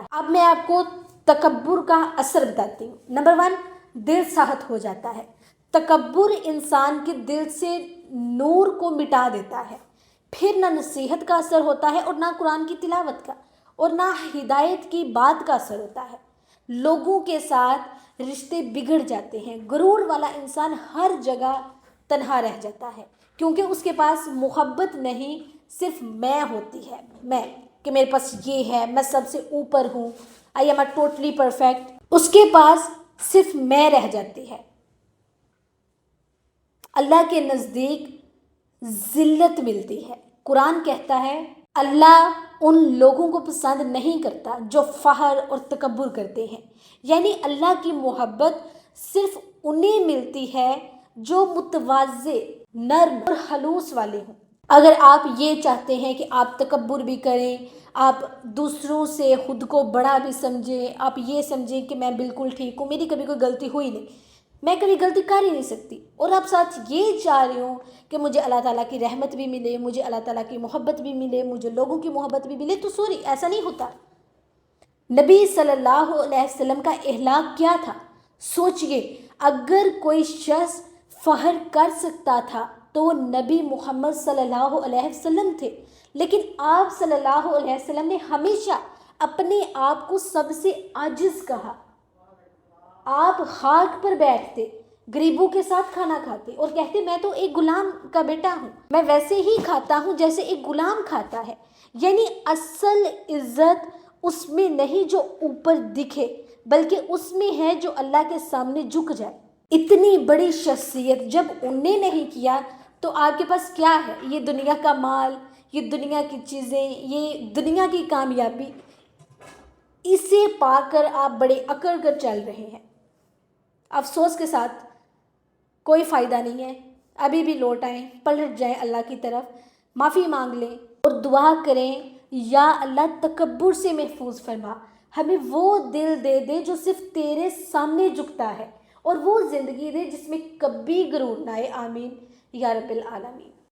ہے۔ اب میں آپ کو تکبر کا اثر بتاتی ہوں۔ نمبر 1، دل سخت ہو جاتا ہے۔ تکبر انسان کے دل سے نور کو مٹا دیتا ہے، پھر نہ نصیحت کا اثر ہوتا ہے اور نہ قرآن کی تلاوت کا اور نہ ہدایت کی بات کا اثر ہوتا ہے۔ لوگوں کے ساتھ رشتے بگڑ جاتے ہیں۔ غرور والا انسان ہر جگہ تنہا رہ جاتا ہے، کیونکہ اس کے پاس محبت نہیں، صرف میں ہوتی ہے، میں، کہ میرے پاس یہ ہے، میں سب سے اوپر ہوں، I am a totally perfect. اس کے پاس صرف میں رہ جاتی ہے۔ اللہ کے نزدیک ذلت ملتی ہے۔ قرآن کہتا ہے اللہ ان لوگوں کو پسند نہیں کرتا جو فخر اور تکبر کرتے ہیں، یعنی اللہ کی محبت صرف انہیں ملتی ہے جو متواضع، نرم اور خلوص والے ہوں۔ اگر آپ یہ چاہتے ہیں کہ آپ تکبر بھی کریں، آپ دوسروں سے خود کو بڑا بھی سمجھیں، آپ یہ سمجھیں کہ میں بالکل ٹھیک ہوں، میری کبھی کوئی غلطی ہوئی نہیں، میں کبھی غلطی کر ہی نہیں سکتی، اور آپ ساتھ یہ چاہ رہے ہوں کہ مجھے اللہ تعالیٰ کی رحمت بھی ملے، مجھے اللہ تعالیٰ کی محبت بھی ملے، مجھے لوگوں کی محبت بھی ملے، تو سوری، ایسا نہیں ہوتا۔ نبی صلی اللہ علیہ وسلم کا اخلاق کیا تھا؟ سوچئے، اگر کوئی شخص فخر کر سکتا تھا تو وہ نبی محمد صلی اللہ علیہ وسلم تھے، لیکن آپ صلی اللہ علیہ وسلم نے ہمیشہ اپنے آپ کو سب سے عاجز کہا۔ آپ خاک پر بیٹھتے، غریبوں کے ساتھ کھانا کھاتے اور کہتے میں تو ایک غلام کا بیٹا ہوں، میں ویسے ہی کھاتا ہوں جیسے ایک غلام کھاتا ہے، یعنی اصل عزت اس میں نہیں جو اوپر دکھے، بلکہ اس میں ہے جو اللہ کے سامنے جھک جائے۔ اتنی بڑی شخصیت جب انہیں نہیں کیا تو آپ کے پاس کیا ہے؟ یہ دنیا کا مال، یہ دنیا کی چیزیں، یہ دنیا کی کامیابی، اسے پا کر آپ بڑے اکڑ کر چل رہے ہیں۔ افسوس کے ساتھ کوئی فائدہ نہیں ہے۔ ابھی بھی لوٹ آئیں، پلٹ جائیں اللہ کی طرف، معافی مانگ لیں اور دعا کریں، یا اللہ تکبر سے محفوظ فرما، ہمیں وہ دل دے دے جو صرف تیرے سامنے جھکتا ہے، اور وہ زندگی دے جس میں کبھی غرور نہ آئے۔ آمین یا رب العالمین۔